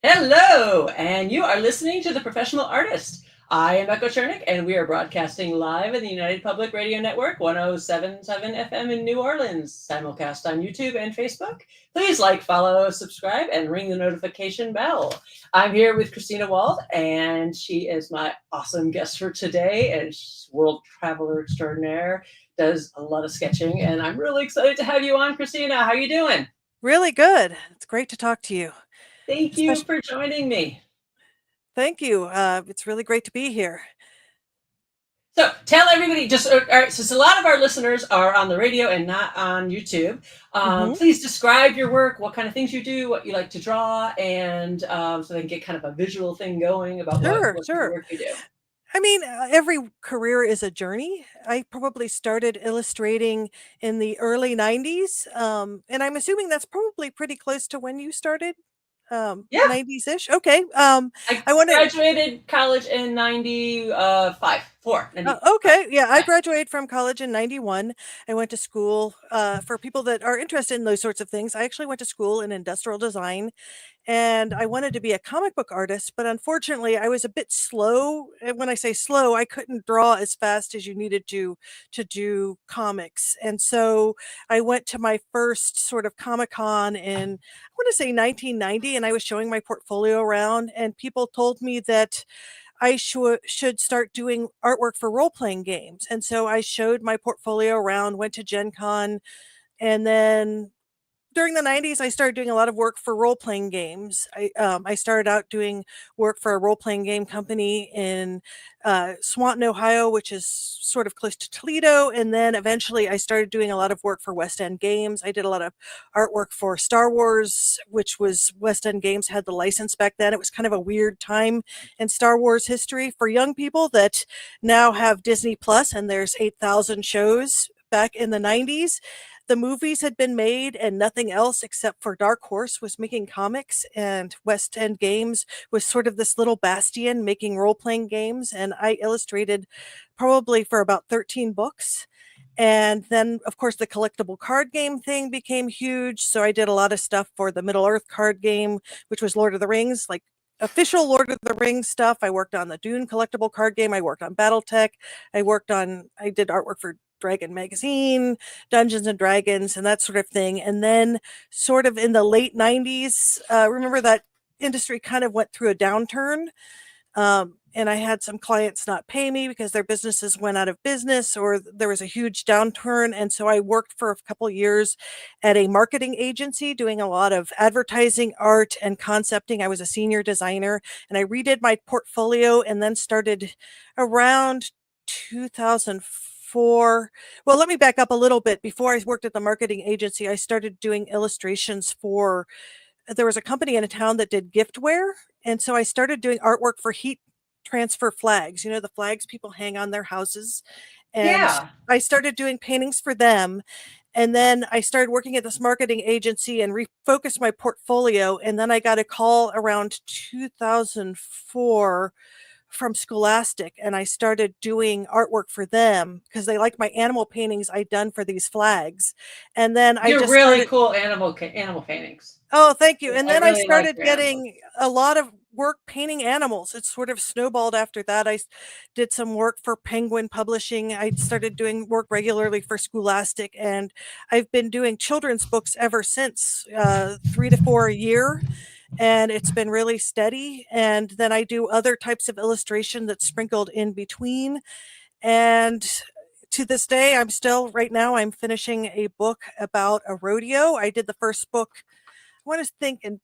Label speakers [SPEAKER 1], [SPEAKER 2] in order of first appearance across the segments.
[SPEAKER 1] Hello, and you are listening to The Professional Artist. I am Echo Chernick, and we are broadcasting live in the United Public Radio Network, 1077 FM in New Orleans, simulcast on YouTube and Facebook. Please like, follow, subscribe, and ring the notification bell. I'm here with Christina Wald, and she is my awesome guest for today, and she's world traveler extraordinaire, does a lot of sketching, and I'm really excited to have you on, Christina. How are you doing?
[SPEAKER 2] Really good. It's great to talk to you.
[SPEAKER 1] Thank you
[SPEAKER 2] Especially,
[SPEAKER 1] for joining me.
[SPEAKER 2] thank you. It's really great to be here.
[SPEAKER 1] So tell everybody, just all right, since a lot of our listeners are on the radio and not on YouTube,
[SPEAKER 2] hmm
[SPEAKER 1] please describe your work, what kind of things you do, what you like to draw, and so they can get kind of a visual thing going about
[SPEAKER 2] Sure,
[SPEAKER 1] what kind of
[SPEAKER 2] sure.
[SPEAKER 1] work you do.
[SPEAKER 2] Every career is a journey. I probably started illustrating in the early 90s, and I'm assuming that's probably pretty close to when you started,
[SPEAKER 1] Yeah,
[SPEAKER 2] 90s-ish. Okay.
[SPEAKER 1] I
[SPEAKER 2] I want to
[SPEAKER 1] graduated college in 95, 4, 95.
[SPEAKER 2] Okay, yeah, I
[SPEAKER 1] Yeah.
[SPEAKER 2] graduated from college in 91. I went to school, for people that are interested in those sorts of things, I actually went to school in industrial design, and I wanted to be a comic book artist, but unfortunately, I was a bit slow. And when I say slow, I couldn't draw as fast as you needed to do comics. And so I went to my first sort of Comic-Con in, I want to say 1990, and I was showing my portfolio around, and people told me that I should start doing artwork for role-playing games. And so I showed my portfolio around, went to Gen Con, and then during the 90s, I started doing a lot of work for role-playing games. I started out doing work for a role-playing game company in Swanton, Ohio, which is sort of close to Toledo. And then eventually I started doing a lot of work for West End Games. I did a lot of artwork for Star Wars, which was West End Games had the license back then. It was kind of a weird time in Star Wars history for young people that now have Disney Plus, and there's 8,000 shows. Back in the 90s, the movies had been made and nothing else except for Dark Horse was making comics, and West End Games was sort of this little bastion making role-playing games, and I illustrated probably for about 13 books. And then, of course, the collectible card game thing became huge, so I did a lot of stuff for the Middle-earth card game, which was Lord of the Rings, like official Lord of the Rings stuff. I worked on the Dune collectible card game. I worked on BattleTech. I did artwork for Dragon Magazine, Dungeons and Dragons, and that sort of thing. And then, sort of in the late 90s, remember that industry kind of went through a downturn. And I had some clients not pay me because their businesses went out of business or there was a huge downturn. And so I worked for a couple years at a marketing agency doing a lot of advertising, art, and concepting. I was a senior designer, and I redid my portfolio and then started around 2004. Well, let me back up a little bit. Before I worked at the marketing agency, I started doing illustrations for, there was a company in a town that did giftware. And so I started doing artwork for heat transfer flags, the flags people hang on their houses. And
[SPEAKER 1] Yeah.
[SPEAKER 2] I started doing paintings for them. And then I started working at this marketing agency and refocused my portfolio. And then I got a call around 2004 from Scholastic, and I started doing artwork for them because they liked my animal paintings I'd done for these flags. And then I
[SPEAKER 1] You're
[SPEAKER 2] just
[SPEAKER 1] really
[SPEAKER 2] started,
[SPEAKER 1] cool animal paintings.
[SPEAKER 2] oh, thank you. And
[SPEAKER 1] I
[SPEAKER 2] then I
[SPEAKER 1] really like
[SPEAKER 2] started
[SPEAKER 1] your animals.
[SPEAKER 2] getting a lot of work painting animals. It sort of snowballed after that. Did some work for Penguin Publishing. I started doing work regularly for Scholastic, and I've been doing children's books ever since, 3 to 4 a year, and it's been really steady. And then I do other types of illustration that's sprinkled in between. And to this day, right now, I'm finishing a book about a rodeo. I did the first book, I want to think in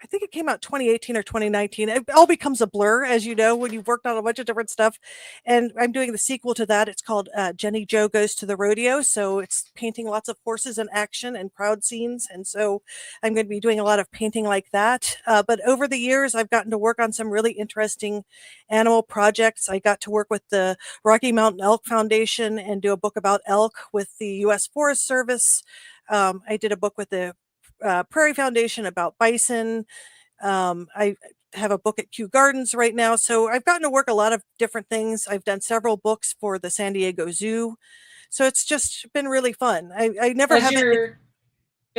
[SPEAKER 2] I think it came out 2018 or 2019. It all becomes a blur, as you know, when you've worked on a bunch of different stuff. And I'm doing the sequel to that. It's called Jenny Joe Goes to the Rodeo. So it's painting lots of horses in action and crowd scenes. And so I'm going to be doing a lot of painting like that. But over the years, I've gotten to work on some really interesting animal projects. I got to work with the Rocky Mountain Elk Foundation and do a book about elk with the U.S. Forest Service. I did a book with the Prairie Foundation about bison. I have a book at Kew Gardens right now. So I've gotten to work a lot of different things. I've done several books for the San Diego Zoo. So it's just been really fun. I never
[SPEAKER 1] Does
[SPEAKER 2] have it.
[SPEAKER 1] your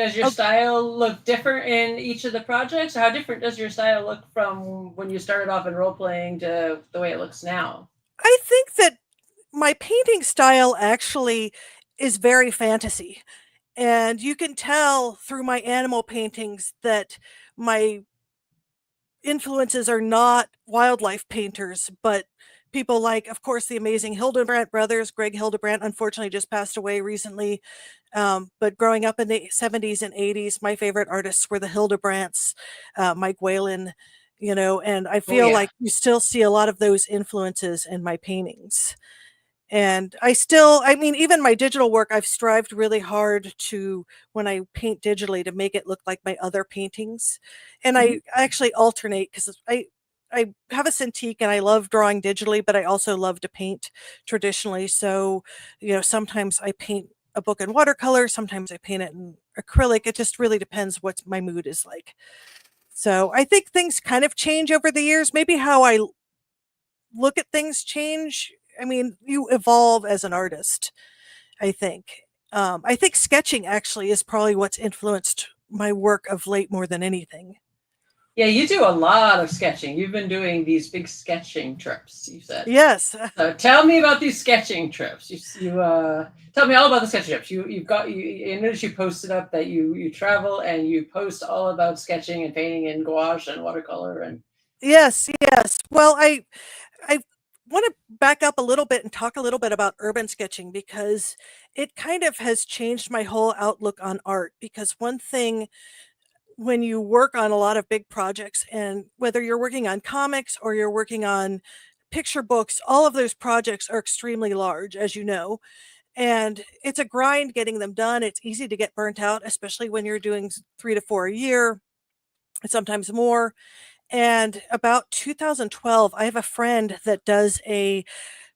[SPEAKER 1] Does your
[SPEAKER 2] Oh,
[SPEAKER 1] style look different in each of the projects? Or how different does your style look from when you started off in role playing to the way it looks now?
[SPEAKER 2] I think that my painting style actually is very fantasy. And you can tell through my animal paintings that my influences are not wildlife painters, but people like, of course, the amazing Hildebrandt brothers. Greg Hildebrandt unfortunately just passed away recently. But growing up in the 70s and 80s, my favorite artists were the Hildebrandts, Mike Whalen, and I
[SPEAKER 1] Oh
[SPEAKER 2] feel
[SPEAKER 1] yeah.
[SPEAKER 2] like you still see a lot of those influences in my paintings. And I mean, even my digital work, I've strived really hard to, when I paint digitally, to make it look like my other paintings. And
[SPEAKER 1] Mhm.
[SPEAKER 2] I actually alternate because I have a Cintiq and I love drawing digitally, but I also love to paint traditionally. So, sometimes I paint a book in watercolor, sometimes I paint it in acrylic. It just really depends what my mood is like. So I think things kind of change over the years. Maybe how I look at things change. I mean, you evolve as an artist, I think. I think sketching actually is probably what's influenced my work of late more than anything.
[SPEAKER 1] Yeah, you do a lot of sketching. You've been doing these big sketching trips, you said.
[SPEAKER 2] Yes.
[SPEAKER 1] So tell me about these sketching trips. Tell me all about the sketching trips. I noticed you posted up that you travel and you post all about sketching and painting and gouache and watercolor and
[SPEAKER 2] Yes, yes. Well, I want to back up a little bit and talk a little bit about urban sketching because it kind of has changed my whole outlook on art. Because one thing, when you work on a lot of big projects, and whether you're working on comics or you're working on picture books, all of those projects are extremely large, as you know. And it's a grind getting them done. It's easy to get burnt out, especially when you're doing 3 to 4 a year, sometimes more. And about 2012, I have a friend that does a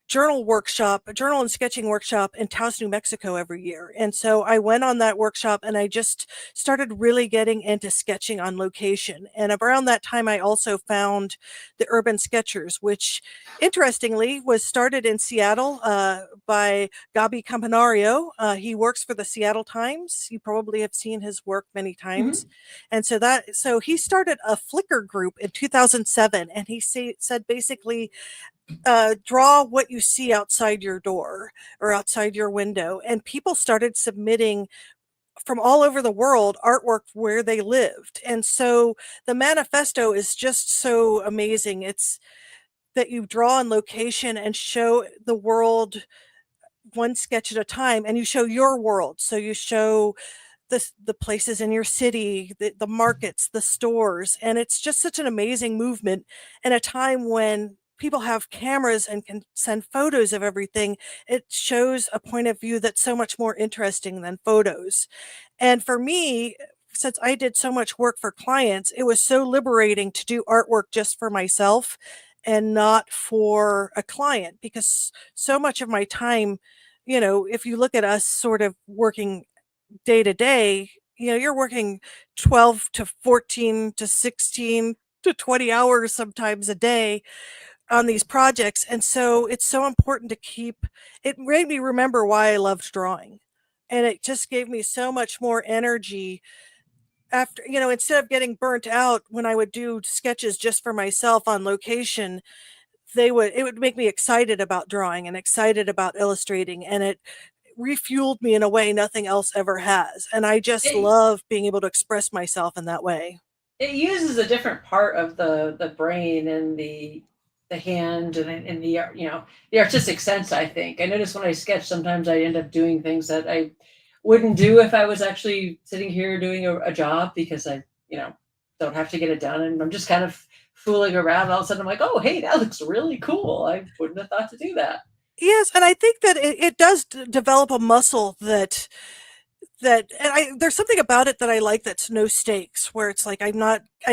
[SPEAKER 2] journal and sketching workshop in Taos, New Mexico every year. And so I went on that workshop and I just started really getting into sketching on location. And around that time, I also found the Urban Sketchers, which interestingly was started in Seattle by Gabi Campanario. He works for the Seattle Times. You probably have seen his work many times.
[SPEAKER 1] Mhm.
[SPEAKER 2] And so he started a Flickr group in 2007. And he said basically, draw what you see outside your door or outside your window. And people started submitting from all over the world artwork where they lived. And so the manifesto is just so amazing. It's that you draw on location and show the world one sketch at a time, and you show your world. So you show the places in your city, the markets, the stores, and it's just such an amazing movement in a time when people have cameras and can send photos of everything. It shows a point of view that's so much more interesting than photos. And for me, since I did so much work for clients, it was so liberating to do artwork just for myself and not for a client, because so much of my time, if you look at us sort of working day to day, you're working 12 to 14 to 16 to 20 hours sometimes a day on these projects. And so it's so important to keep it. Made me remember why I loved drawing. And it just gave me so much more energy after, instead of getting burnt out when I would do sketches just for myself on location. It would make me excited about drawing and excited about illustrating, and it refueled me in a way nothing else ever has. And I just
[SPEAKER 1] it
[SPEAKER 2] love being able to express myself in that way.
[SPEAKER 1] it uses a different part of the brain and the hand and the artistic sense. I think I notice when I sketch, sometimes I end up doing things that I wouldn't do if I was actually sitting here doing a job, because I don't have to get it done, and I'm just kind of fooling around. All of a sudden, I'm like, oh hey, that looks really cool. I wouldn't have thought to do that.
[SPEAKER 2] Yes, and I think that it does develop a muscle there's something about it that I like, that's no stakes, where it's like I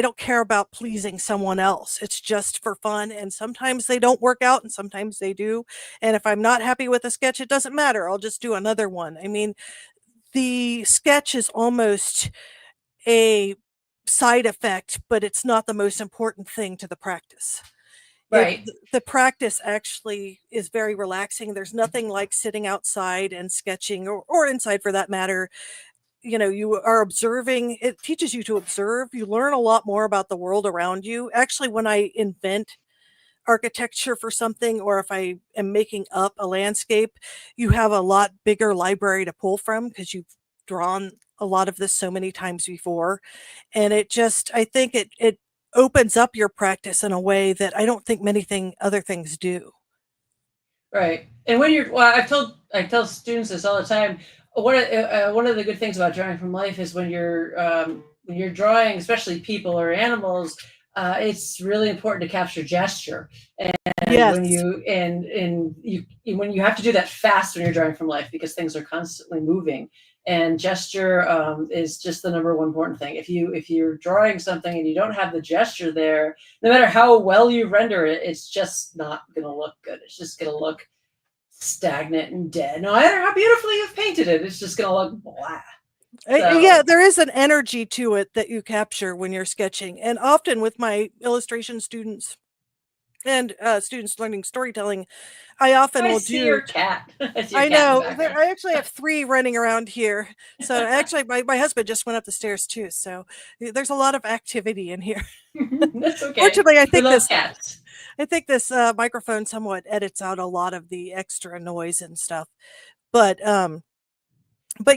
[SPEAKER 2] don't care about pleasing someone else. It's just for fun, and sometimes they don't work out and sometimes they do. And if I'm not happy with a sketch, it doesn't matter. I'll just do another one. I mean, the sketch is almost a side effect, but it's not the most important thing to the practice.
[SPEAKER 1] Right.
[SPEAKER 2] The practice actually is very relaxing. There's nothing like sitting outside and sketching, or inside for that matter, you are observing. It teaches you to observe. You learn a lot more about the world around you. Actually, when I invent architecture for something, or if I am making up a landscape, you have a lot bigger library to pull from because you've drawn a lot of this so many times before. And I think it opens up your practice in a way that I don't think other things do.
[SPEAKER 1] Right. And when well, I tell students this all the time. One of the good things about drawing from life is when you're drawing, especially people or animals, it's really important to capture gesture. And
[SPEAKER 2] Yes.
[SPEAKER 1] when you have to do that fast when you're drawing from life, because things are constantly moving, and gesture is just the number one important thing. If you're drawing something and you don't have the gesture there, no matter how well you render it, it's just not going to look good. It's just going to look stagnant and dead. No matter how beautifully you've painted it, it's just going to look blah.
[SPEAKER 2] Yeah, there is an energy to it that you capture when you're sketching. And often with my illustration students and students learning storytelling, I often will
[SPEAKER 1] see
[SPEAKER 2] do.
[SPEAKER 1] your cat. I see your
[SPEAKER 2] I
[SPEAKER 1] cat in
[SPEAKER 2] know.
[SPEAKER 1] the background.
[SPEAKER 2] I actually have 3 running around here. So actually, my husband just went up the stairs too. So there's a lot of activity in here.
[SPEAKER 1] That's okay.
[SPEAKER 2] Fortunately, I
[SPEAKER 1] We
[SPEAKER 2] think
[SPEAKER 1] love cats.
[SPEAKER 2] microphone somewhat edits out a lot of the extra noise and stuff. But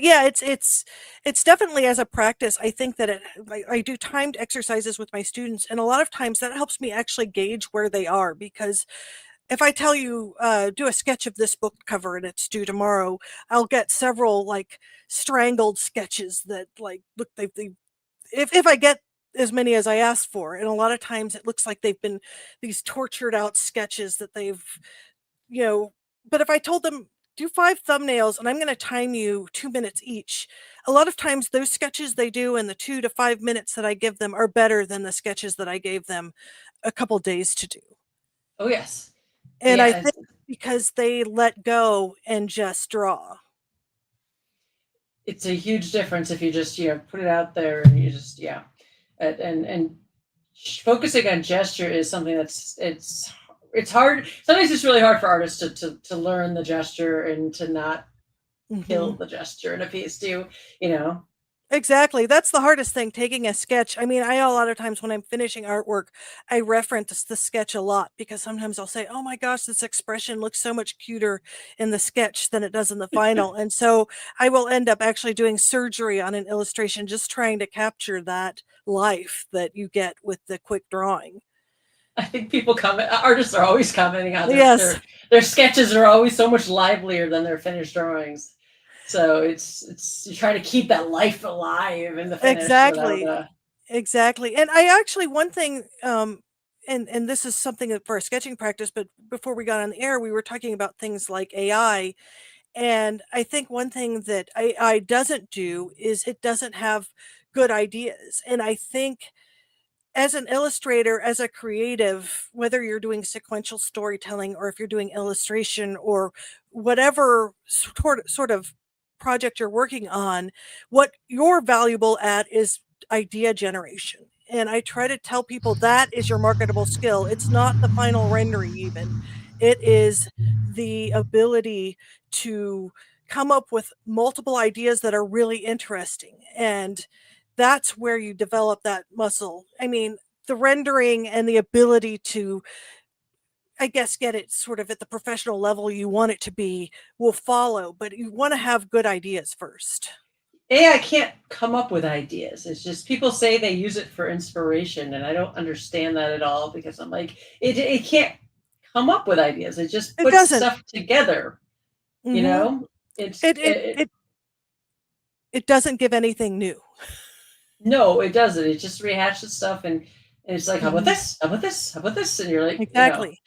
[SPEAKER 2] yeah, it's definitely, as a practice, I think that I do timed exercises with my students, and a lot of times that helps me actually gauge where they are, because if I tell you, do a sketch of this book cover and it's due tomorrow, I'll get several like strangled sketches that like look if I get as many as I asked for, and a lot of times it looks like they've been these tortured out sketches that you know, but if I told them, do 5 thumbnails and I'm going to time you 2 minutes each, a lot of times those sketches they do in the 2 to 5 minutes that I give them are better than the sketches that I gave them a couple days to do.
[SPEAKER 1] Oh, yes.
[SPEAKER 2] And I
[SPEAKER 1] Yeah,
[SPEAKER 2] think because they let go and just draw.
[SPEAKER 1] it's a huge difference if you just put it out there and you just and focusing on gesture is something it's hard. Sometimes it's really hard for artists to learn the gesture and to not kill
[SPEAKER 2] Mhm.
[SPEAKER 1] the gesture in a piece too. You know.
[SPEAKER 2] Exactly. That's the hardest thing, taking a sketch. I mean, a lot of times when I'm finishing artwork, I reference the sketch a lot, because sometimes I'll say, "Oh my gosh, this expression looks so much cuter in the sketch than it does in the final." And so I will end up actually doing surgery on an illustration, just trying to capture that life that you get with the quick drawing.
[SPEAKER 1] I think artists are always commenting on
[SPEAKER 2] Yes,
[SPEAKER 1] their sketches are always so much livelier than their finished drawings. So it's you try to keep that life alive in the finish without
[SPEAKER 2] exactly. Exactly. And I actually, one thing, and this is something that for a sketching practice, but before we got on the air, we were talking about things like AI. And I think one thing that AI doesn't do is it doesn't have good ideas. And I think as an illustrator, as a creative, whether you're doing sequential storytelling or if you're doing illustration or whatever sort of project you're working on, what you're valuable at is idea generation. And I try to tell people that is your marketable skill. It's not the final rendering, even. It is the ability to come up with multiple ideas that are really interesting. And that's where you develop that muscle. I mean, the rendering and the ability to, I guess, get it sort of at the professional level you want it to be will follow, but you want to have good ideas first.
[SPEAKER 1] AI can't come up with ideas. It's just people say they use it for inspiration, and I don't understand that at all, because I'm like, it can't come up with ideas. It just
[SPEAKER 2] It
[SPEAKER 1] puts
[SPEAKER 2] doesn't.
[SPEAKER 1] stuff together. You
[SPEAKER 2] Hmm.
[SPEAKER 1] know, it's
[SPEAKER 2] It, it
[SPEAKER 1] it,
[SPEAKER 2] it it doesn't give anything new.
[SPEAKER 1] no, it doesn't. It just rehashes stuff, and it's like, how about
[SPEAKER 2] Hmm.
[SPEAKER 1] this? How about this? How about this? And you're like,
[SPEAKER 2] Exactly.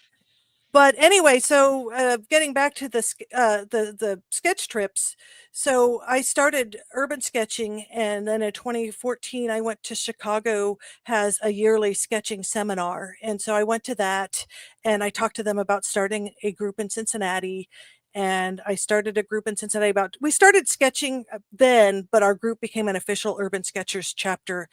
[SPEAKER 2] But anyway, so getting back to the sketch trips, so I started urban sketching, and then in 2014 I went to Chicago, has a yearly sketching seminar, and so I went to that, and I talked to them about starting a group in Cincinnati. And I started a group in Cincinnati we started sketching then, but our group became an official Urban Sketchers chapter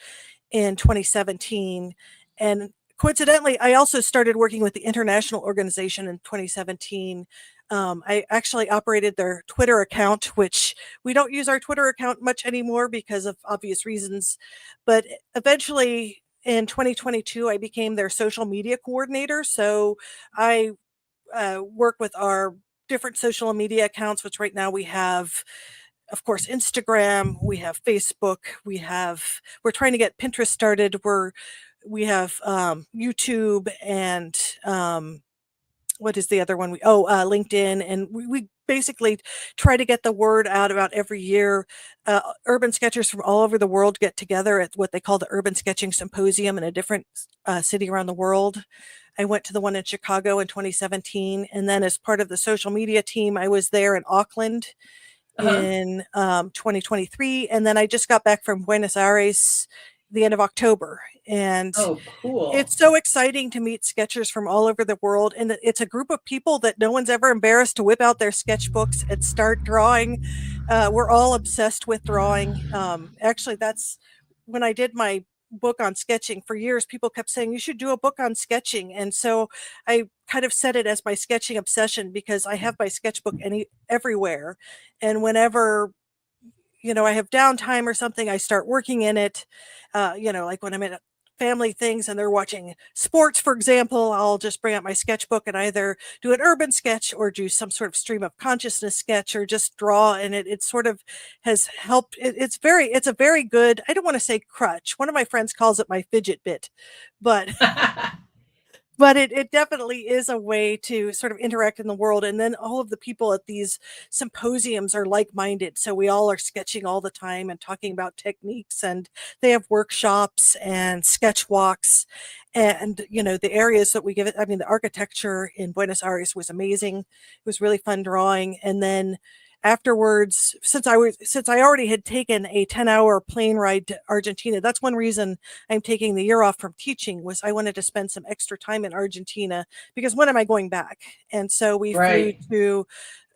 [SPEAKER 2] in 2017. And of coincidentally, I also started working with the international organization in 2017. I actually operated their Twitter account, which we don't use our Twitter account much anymore because of obvious reasons. But eventually in 2022, I became their social media coordinator. So I work with our different social media accounts, which right now we have, of course, Instagram, we have Facebook, we're trying to get Pinterest started. We have YouTube and what is the other one? LinkedIn, and we basically try to get the word out about every year. Urban sketchers from all over the world get together at what they call the Urban Sketching Symposium in a different city around the world. I went to the one in Chicago in 2017, and then as part of the social media team, I was there in Auckland
[SPEAKER 1] Uh-huh.
[SPEAKER 2] in 2023, and then I just got back from Buenos Aires the end of October, and
[SPEAKER 1] Oh, cool.
[SPEAKER 2] it's so exciting to meet sketchers from all over the world, and it's a group of people that no one's ever embarrassed to whip out their sketchbooks and start drawing. We're all obsessed with drawing. Actually, that's when I did my book on sketching. For years, people kept saying you should do a book on sketching, and so I kind of set it as my sketching obsession because I have my sketchbook everywhere, and whenever I have downtime or something, I start working in it. Like when I'm at family things and they're watching sports, for example, I'll just bring out my sketchbook and either do an urban sketch or do some sort of stream of consciousness sketch or just draw. And it sort of has helped. It's a very good, I don't want to say crutch. One of my friends calls it my fidget bit, but but it definitely is a way to sort of interact in the world. And then all of the people at these symposiums are like-minded. So we all are sketching all the time and talking about techniques, and they have workshops and sketch walks. And, the areas that we give it, I mean, the architecture in Buenos Aires was amazing. It was really fun drawing. And then afterwards, since I already had taken a 10-hour plane ride to Argentina, that's one reason I'm taking the year off from teaching, was I wanted to spend some extra time in Argentina because when am I going back? And so we flew
[SPEAKER 1] Right.
[SPEAKER 2] to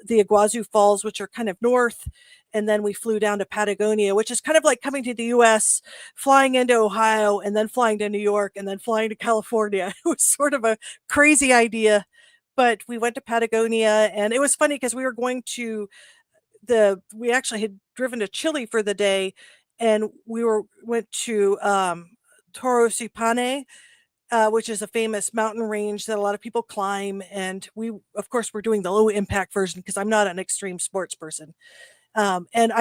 [SPEAKER 2] the Iguazu Falls, which are kind of north, and then we flew down to Patagonia, which is kind of like coming to the US, flying into Ohio, and then flying to New York, and then flying to California. It was sort of a crazy idea, but we went to Patagonia, and it was funny because we actually had driven to Chile for the day, and went to Torosipane, which is a famous mountain range that a lot of people climb. And we, of course, were doing the low impact version because I'm not an extreme sports person. And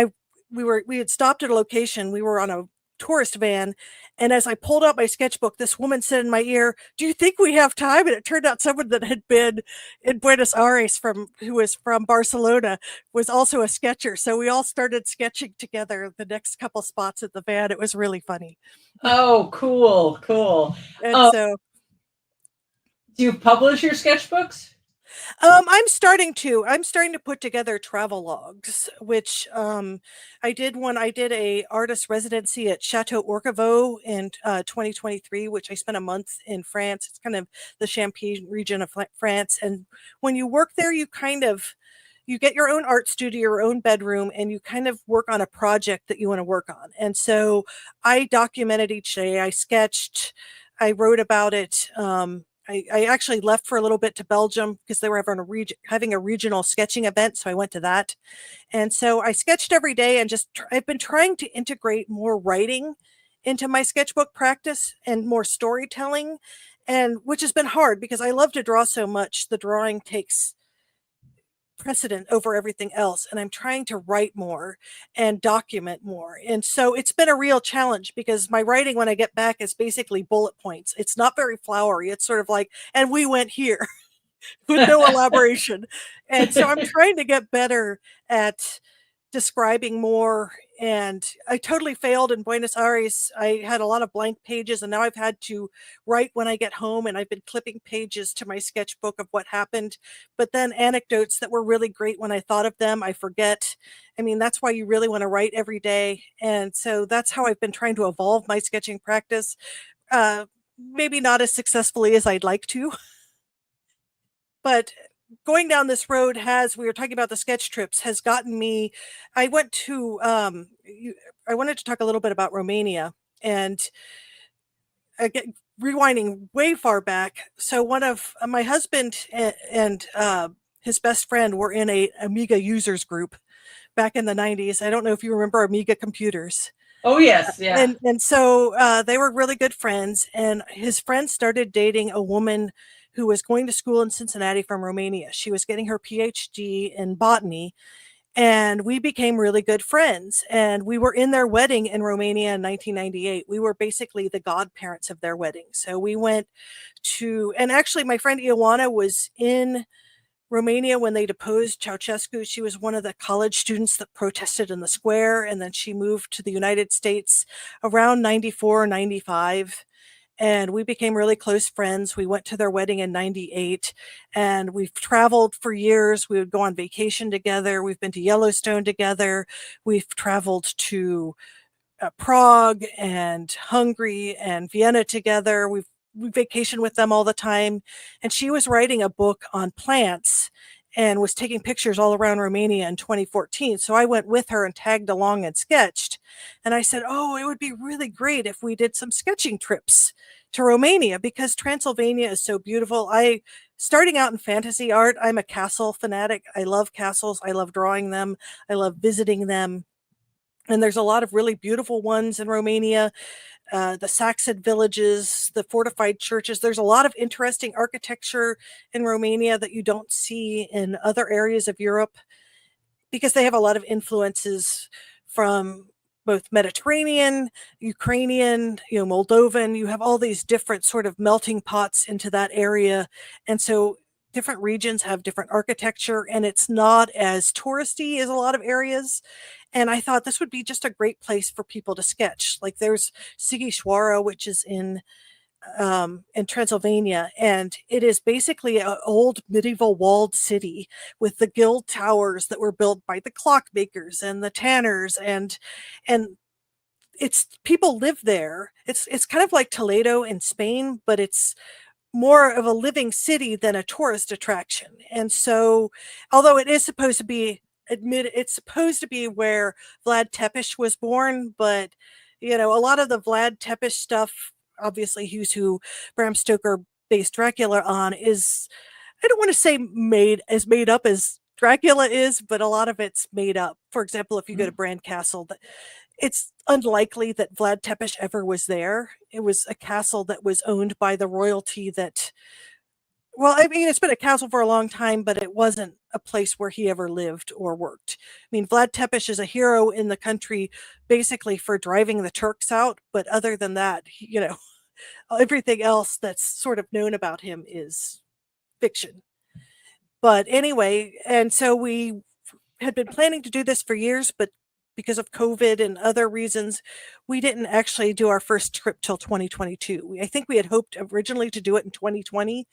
[SPEAKER 2] we had stopped at a location. We were on a tourist van, and as I pulled out my sketchbook, this woman said in my ear, "Do you think we have time?" And it turned out someone that had been in Buenos Aires who was from Barcelona, was also a sketcher. So we all started sketching together the next couple spots at the van. It was really funny.
[SPEAKER 1] Oh, cool, cool.
[SPEAKER 2] And so
[SPEAKER 1] Do you publish your sketchbooks?
[SPEAKER 2] I'm starting to put together travel logs, which I did a artist residency at Chateau Orcavaux in 2023, which I spent a month in France. It's kind of the Champagne region of France. And when you work there, you get your own art studio, your own bedroom, and you kind of work on a project that you want to work on. And so I documented each day. I sketched, I wrote about it. I actually left for a little bit to Belgium because they were having a regional sketching event. So I went to that. And so I sketched every day, and I've been trying to integrate more writing into my sketchbook practice and more storytelling, and which has been hard because I love to draw so much. The drawing takes precedent over everything else, and I'm trying to write more and document more. And so it's been a real challenge because my writing when I get back is basically bullet points. It's not very flowery. It's sort of like, and we went here with no elaboration. And so I'm trying to get better at describing more. And I totally failed in Buenos Aires. I had a lot of blank pages, and now I've had to write when I get home, and I've been clipping pages to my sketchbook of what happened. But then anecdotes that were really great when I thought of them, I forget. I mean, that's why you really want to write every day. And so that's how I've been trying to evolve my sketching practice. Maybe not as successfully as I'd like to, but going down this road we were talking about the sketch trips, has gotten me. I went to, I wanted to talk a little bit about Romania, and again, rewinding way far back. So one of my husband and his best friend were in a Amiga users group back in the 90s. I don't know if you remember Amiga computers.
[SPEAKER 1] Oh yes, yeah.
[SPEAKER 2] And so they were really good friends. And his friend started dating a woman who was going to school in Cincinnati from Romania. She was getting her PhD in botany, and we became really good friends. And we were in their wedding in Romania in 1998. We were basically the godparents of their wedding. So we went to, and actually, my friend Ioana was in Romania when they deposed Ceausescu. She was one of the college students that protested in the square, and then she moved to the United States around 94 or 95. And we became really close friends. We went to their wedding in 98, and we've traveled for years. We would go on vacation together. We've been to Yellowstone together. We've traveled to Prague and Hungary and Vienna together. We vacation with them all the time. And she was writing a book on plants and was taking pictures all around Romania in 2014. So I went with her and tagged along and sketched. And I said, oh, it would be really great if we did some sketching trips to Romania because Transylvania is so beautiful. Starting out in fantasy art, I'm a castle fanatic. I love castles. I love drawing them. I love visiting them. And there's a lot of really beautiful ones in Romania, the Saxon villages, the fortified churches. There's a lot of interesting architecture in Romania that you don't see in other areas of Europe because they have a lot of influences from both Mediterranean, Ukrainian, Moldovan. You have all these different sort of melting pots into that area. And so different regions have different architecture, and it's not as touristy as a lot of areas. And I thought this would be just a great place for people to sketch. Like there's Sighisoara, which is in Transylvania, and it is basically an old medieval walled city with the guild towers that were built by the clockmakers and the tanners, and it's people live there. It's kind of like Toledo in Spain, but it's more of a living city than a tourist attraction. And so, although it is supposed to be it's supposed to be where Vlad Tepes was born, but a lot of the Vlad Tepes stuff, obviously he's who Bram Stoker based Dracula on, is, I don't want to say made up as Dracula is, but a lot of it's made up. For example, if you go to Bran Castle, it's unlikely that Vlad Tepes ever was there. It was a castle that was owned by the royalty that, well, I mean, it's been a castle for a long time, but it wasn't a place where he ever lived or worked. I mean, Vlad Tepes is a hero in the country basically for driving the Turks out. But other than that, everything else that's sort of known about him is fiction. But anyway, and so we had been planning to do this for years, but because of COVID and other reasons, we didn't actually do our first trip till 2022. I think we had hoped originally to do it in 2020,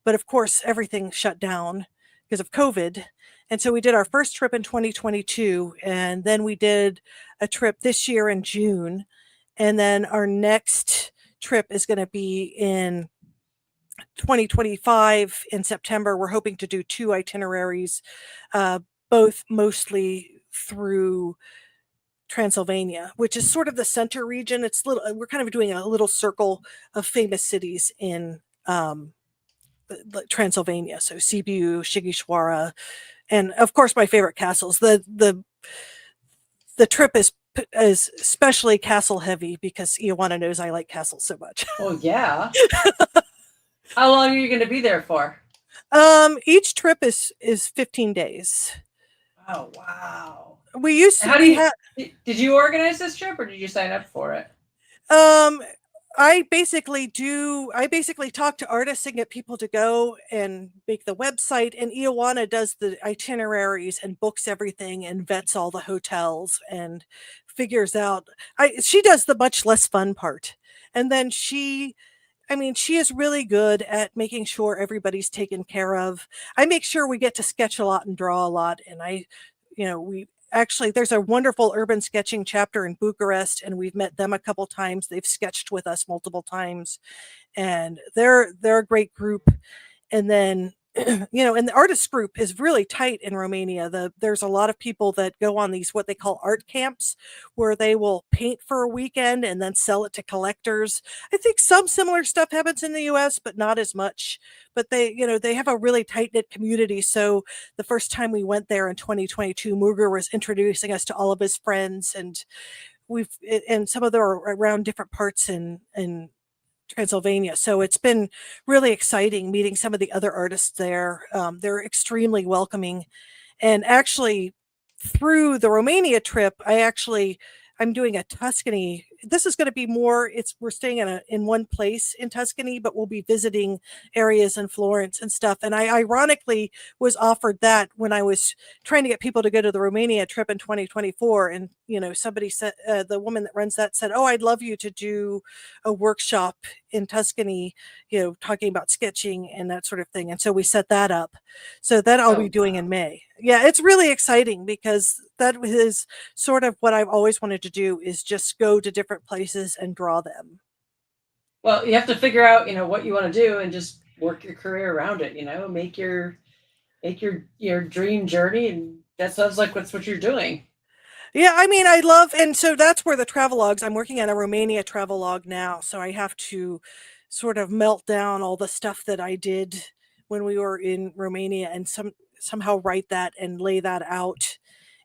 [SPEAKER 2] but of course, everything shut down because of COVID. And so we did our first trip in 2022, and then we did a trip this year in June. And then our next trip is going to be in 2025 in September. We're hoping to do 2 itineraries, both mostly through Transylvania, which is sort of the center region. We're kind of doing a little circle of famous cities in Transylvania. So Sibiu, Sighisoara, and of course my favorite castles. The trip is especially castle heavy because Ioana knows I like castles so much.
[SPEAKER 1] Oh yeah. How long are you going to be there for?
[SPEAKER 2] Each trip is 15 days.
[SPEAKER 1] Oh wow.
[SPEAKER 2] We used to.
[SPEAKER 1] Did you organize this trip or did you sign up for it?
[SPEAKER 2] I basically talk to artists and get people to go and make the website, and Ioana does the itineraries and books everything and vets all the hotels and figures out. She does the much less fun part. And then she is really good at making sure everybody's taken care of. I make sure we get to sketch a lot and draw a lot. And there's a wonderful urban sketching chapter in Bucharest, and we've met them a couple times. They've sketched with us multiple times, and they're a great group. And then and the artist group is really tight in Romania. There's a lot of people that go on these what they call art camps, where they will paint for a weekend and then sell it to collectors. I think some similar stuff happens in the US, but not as much. But they have a really tight knit community. So the first time we went there in 2022, Muger was introducing us to all of his friends, and some of them are around different parts in Transylvania. So it's been really exciting meeting some of the other artists there. They're extremely welcoming. And actually, through the Romania trip, I'm doing a Tuscany. This is going to be more. We're staying in one place in Tuscany, but we'll be visiting areas in Florence and stuff. And I ironically was offered that when I was trying to get people to go to the Romania trip in 2024. And somebody said, the woman that runs that said, "Oh, I'd love you to do a workshop in Tuscany, talking about sketching and that sort of thing." And so we set that up. So that I'll be doing in May. Yeah, it's really exciting because that is sort of what I've always wanted to do, is just go to different places and draw them.
[SPEAKER 1] Well, you have to figure out, what you want to do and just work your career around it, make your dream journey. And that sounds like that's what you're doing.
[SPEAKER 2] Yeah, I mean, I love, and so that's where the travelogues, I'm working on a Romania travelogue now. So I have to sort of melt down all the stuff that I did when we were in Romania and somehow write that and lay that out.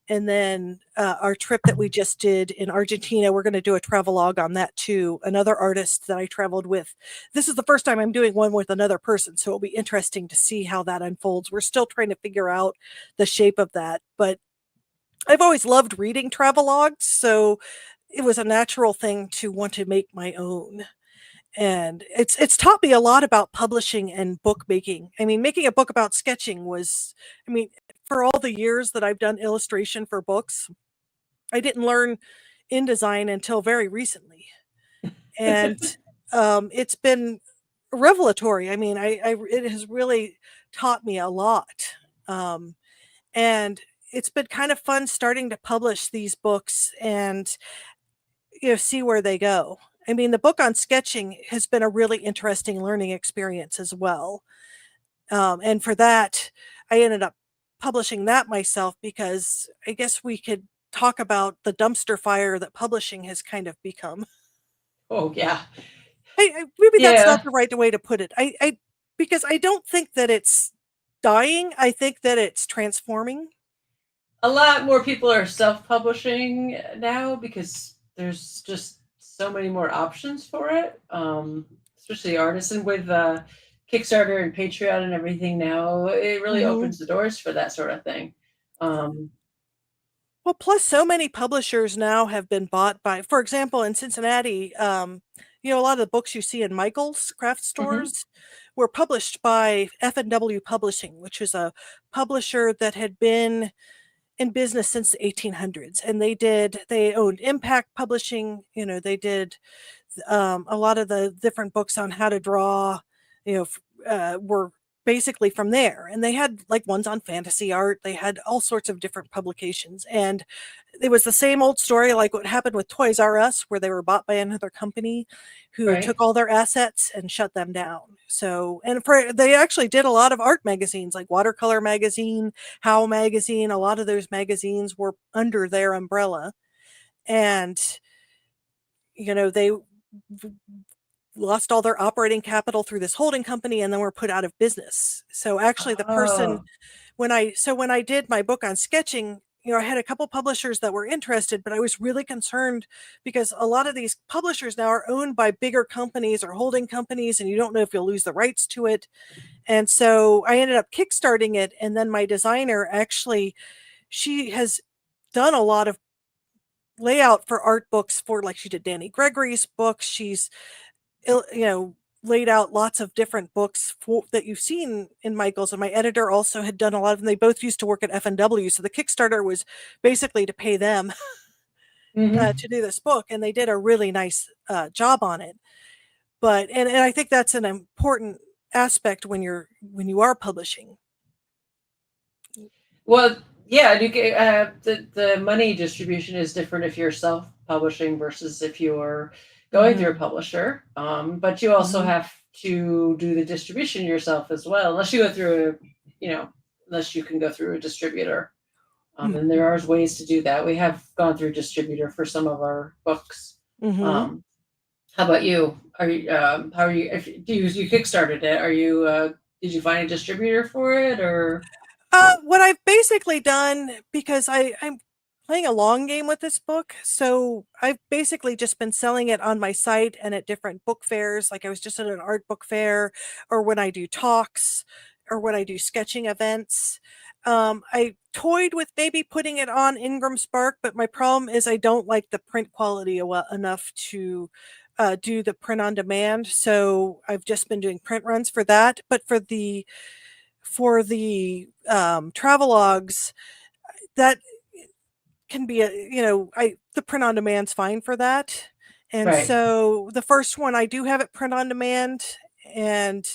[SPEAKER 2] And then our trip that we just did in Argentina, we're going to do a travelogue on that too. Another artist that I traveled with. This is the first time I'm doing one with another person, so it'll be interesting to see how that unfolds. We're still trying to figure out the shape of that, but I've always loved reading travelogues, so it was a natural thing to want to make my own. And it's taught me a lot about publishing and bookmaking. I mean, making a book about sketching was, I mean, for all the years that I've done illustration for books, I didn't learn InDesign until very recently. And it's been revelatory. I mean, it has really taught me a lot. And it's been kind of fun starting to publish these books and see where they go. I mean, the book on sketching has been a really interesting learning experience as well. And for that, I ended up publishing that myself, because I guess we could talk about the dumpster fire that publishing has kind of become.
[SPEAKER 1] Oh, yeah.
[SPEAKER 2] Maybe that's not
[SPEAKER 1] Yeah.
[SPEAKER 2] the right way to put it. Because I don't think that it's dying. I think that it's transforming.
[SPEAKER 1] A lot more people are self-publishing now because there's just so many more options for it, especially artists. And with Kickstarter and Patreon and everything now, it really opens the doors for that sort of thing.
[SPEAKER 2] Well, plus so many publishers now have been bought by, for example, in Cincinnati, a lot of the books you see in Michael's craft stores were published by F&W Publishing, which is a publisher that had been in business since the 1800s. And they owned Impact Publishing. They did a lot of the different books on how to draw, were basically from there. And they had like ones on fantasy art. They had all sorts of different publications. And it was the same old story like what happened with Toys R Us, where they were bought by another company who took all their assets and shut them down. So, and they actually did a lot of art magazines like Watercolor Magazine, How Magazine. A lot of those magazines were under their umbrella. And, they lost all their operating capital through this holding company and then were put out of business. So actually the person, when I did my book on sketching, I had a couple publishers that were interested, but I was really concerned because a lot of these publishers now are owned by bigger companies or holding companies, and you don't know if you'll lose the rights to it. And so I ended up kickstarting it. And then my designer, actually, she has done a lot of layout for art books for, like, she did Danny Gregory's books. She's, laid out lots of different books that you've seen in Michael's, and my editor also had done a lot of them. They both used to work at F&W, so the Kickstarter was basically to pay them to do this book, and they did a really nice job on it. But and I think that's an important aspect when you are publishing.
[SPEAKER 1] Well, yeah, you get, the money distribution is different if you're self-publishing versus if you're going through a publisher. But you also have to do the distribution yourself as well, unless you go through unless you can go through a distributor. And there are ways to do that. We have gone through distributor for some of our books.
[SPEAKER 2] Mm-hmm.
[SPEAKER 1] How about you? Are you how are you? If you kickstarted it, are you? Did you find a distributor for it, or?
[SPEAKER 2] What I've basically done, because I'm playing a long game with this book, so I've basically just been selling it on my site and at different book fairs. Like I was just at an art book fair, or when I do talks, or when I do sketching events. I toyed with maybe putting it on Ingram Spark, but my problem is I don't like the print quality enough to do the print on demand. So I've just been doing print runs for that. But for the travelogues, that can be the print on demand's fine for that. And
[SPEAKER 1] Right.
[SPEAKER 2] so the first one, I do have it print on demand, and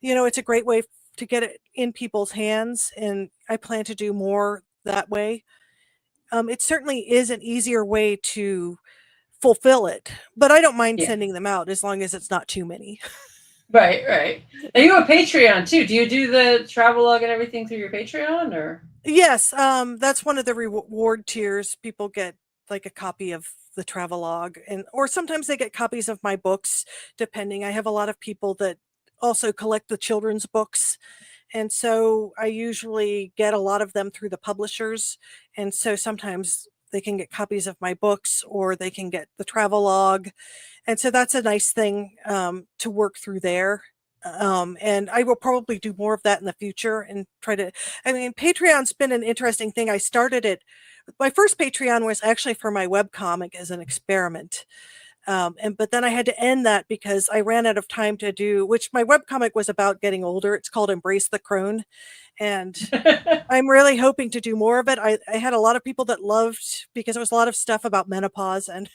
[SPEAKER 2] it's a great way to get it in people's hands, and I plan to do more that way. It certainly is an easier way to fulfill it, but I don't mind
[SPEAKER 1] Yeah.
[SPEAKER 2] sending them out as long as it's not too many.
[SPEAKER 1] Right. Right. Now you have a Patreon too. Do you do the travelogue and everything through your Patreon, or?
[SPEAKER 2] Yes, that's one of the reward tiers. People get like a copy of the travelogue, or sometimes they get copies of my books, depending. I have a lot of people that also collect the children's books, and so I usually get a lot of them through the publishers, and so sometimes they can get copies of my books or they can get the travelogue, and so that's a nice thing to work through there. And I will probably do more of that in the future and try to. I mean, Patreon's been an interesting thing. I started it. My first Patreon was actually for my webcomic as an experiment. But then I had to end that because I ran out of time to do, which my webcomic was about getting older. It's called Embrace the Crone. And I'm really hoping to do more of it. I had a lot of people that loved, because it was a lot of stuff about menopause and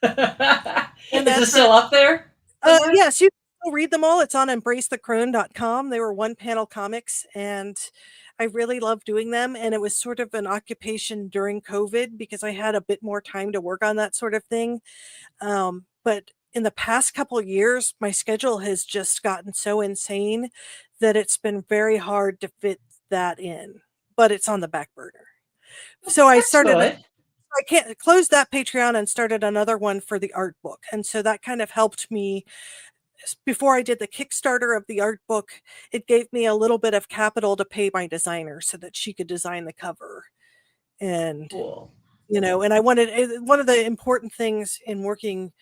[SPEAKER 1] Is
[SPEAKER 2] that
[SPEAKER 1] it
[SPEAKER 2] sort of.
[SPEAKER 1] still up there somewhere?
[SPEAKER 2] Yes, you can still read them all. It's on embracethecrone.com. They were one panel comics, and I really love doing them. And it was sort of an occupation during COVID because I had a bit more time to work on that sort of thing. But in the past couple of years, my schedule has just gotten so insane that it's been very hard to fit that in. But it's on the back burner. So
[SPEAKER 1] That's good.
[SPEAKER 2] I can't close that Patreon and started another one for the art book. And so that kind of helped me. Before I did the Kickstarter of the art book, it gave me a little bit of capital to pay my designer so that she could design the cover. And,
[SPEAKER 1] Cool.
[SPEAKER 2] and I wanted, one of the important things in working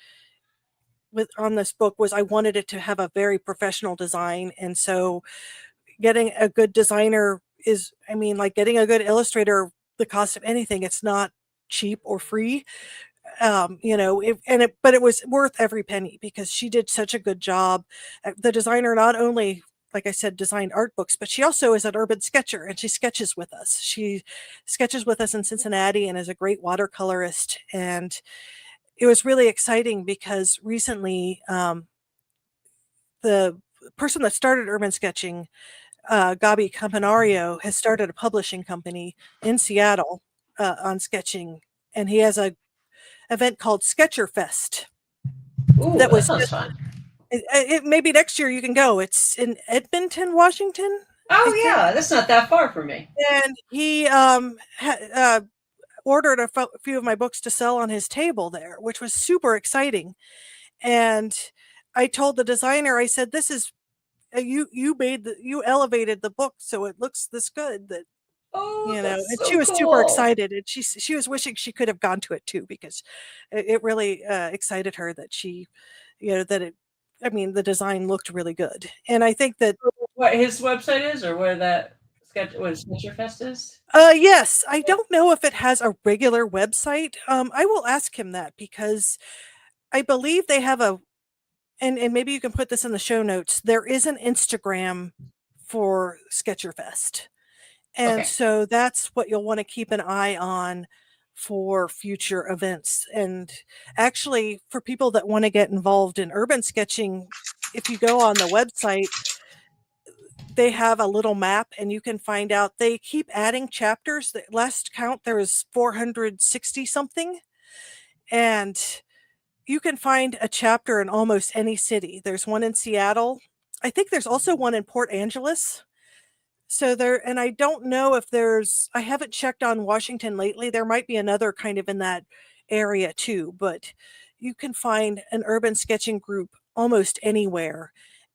[SPEAKER 2] on this book was I wanted it to have a very professional design. And so getting a good designer is, I mean, like getting a good illustrator, the cost of anything, it's not cheap or free. But it was worth every penny because she did such a good job. The designer not only, like I said, designed art books, but she also is an urban sketcher and she sketches with us. She sketches with us in Cincinnati and is a great watercolorist. And it was really exciting because recently the person that started urban sketching, Gabi Campanario, has started a publishing company in Seattle on sketching, and he has a event called Sketcher Fest.
[SPEAKER 1] Ooh,
[SPEAKER 2] That
[SPEAKER 1] that
[SPEAKER 2] was
[SPEAKER 1] sounds fun.
[SPEAKER 2] maybe next year you can go. It's in Edmonton, Washington, I
[SPEAKER 1] Oh
[SPEAKER 2] think.
[SPEAKER 1] yeah, that's not that far from me.
[SPEAKER 2] And he ordered a few of my books to sell on his table there, which was super exciting. And I told the designer, I said, "This is you elevated the book so it looks this good." That
[SPEAKER 1] Oh, that's
[SPEAKER 2] and she
[SPEAKER 1] so
[SPEAKER 2] was super
[SPEAKER 1] cool.
[SPEAKER 2] excited, and she was wishing she could have gone to it too because it really excited her that that it. I mean, the design looked really good, and I think that.
[SPEAKER 1] What his website is, or where that what Sketcher Fest is?
[SPEAKER 2] Yes, I don't know if it has a regular website. I will ask him that because I believe they have and maybe you can put this in the show notes. There is an Instagram for Sketcherfest. And
[SPEAKER 1] Okay.
[SPEAKER 2] so that's what you'll want to keep an eye on for future events. And actually, for people that want to get involved in urban sketching, if you go on the website, they have a little map and you can find out they keep adding chapters. The last count there was 460 something. And you can find a chapter in almost any city. There's one in Seattle. I think there's also one in Port Angeles. So there, and I don't know if I haven't checked on Washington lately. There might be another kind of in that area too, but you can find an urban sketching group almost anywhere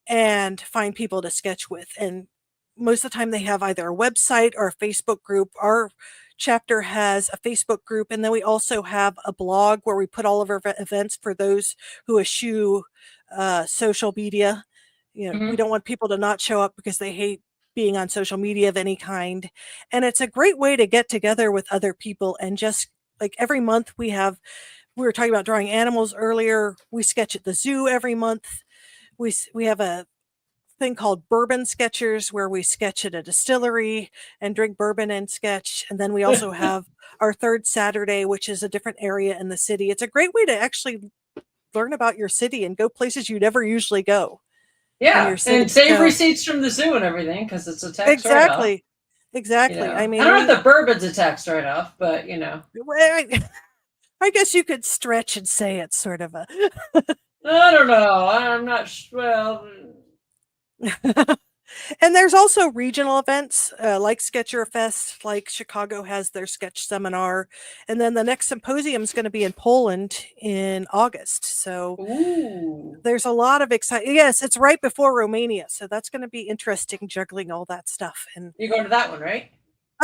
[SPEAKER 2] and find people to sketch with. And most of the time they have either a website or a Facebook group. Our chapter has a Facebook group, and then we also have a blog where we put all of our events for those who eschew social media. We
[SPEAKER 1] Hmm.
[SPEAKER 2] don't want people to not show up because they hate being on social media of any kind. And it's a great way to get together with other people. And just like every month we were talking about drawing animals earlier. We sketch at the zoo every month. We have a thing called Urban Sketchers where we sketch at a distillery and drink bourbon and sketch. And then we also have our third Saturday, which is a different area in the city. It's a great way to actually learn about your city and go places you never usually go in
[SPEAKER 1] Yeah,
[SPEAKER 2] your city.
[SPEAKER 1] and save
[SPEAKER 2] So
[SPEAKER 1] receipts from the zoo and everything because it's a tax write-off.
[SPEAKER 2] exactly. Exactly. I
[SPEAKER 1] I
[SPEAKER 2] mean,
[SPEAKER 1] don't know if the bourbon's a tax write-off, but
[SPEAKER 2] well, I guess you could stretch and say it's sort of a
[SPEAKER 1] I don't know. I'm not well.
[SPEAKER 2] and there's also regional events like Sketcher Fest, like Chicago has their sketch seminar. And then the next symposium is going to be in Poland in August. So
[SPEAKER 1] Ooh,
[SPEAKER 2] there's a lot of excitement. Yes, it's right before Romania. So that's going to be interesting juggling all that stuff. And
[SPEAKER 1] you're going to that one, right?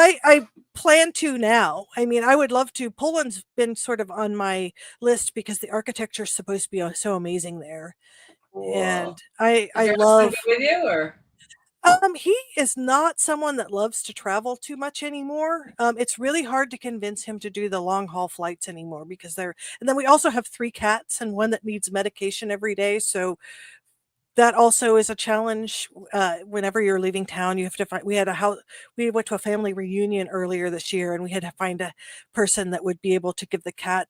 [SPEAKER 2] I plan to now. I mean, I would love to. Poland's been sort of on my list because the architecture is supposed to be so amazing there. And
[SPEAKER 1] Cool. Is
[SPEAKER 2] I
[SPEAKER 1] your husband
[SPEAKER 2] love
[SPEAKER 1] go with you, or?
[SPEAKER 2] he is not someone that loves to travel too much anymore. It's really hard to convince him to do the long haul flights anymore because and then we also have 3 cats and one that needs medication every day. So that also is a challenge. Whenever you're leaving town, you have to find, we went to a family reunion earlier this year and we had to find a person that would be able to give the cat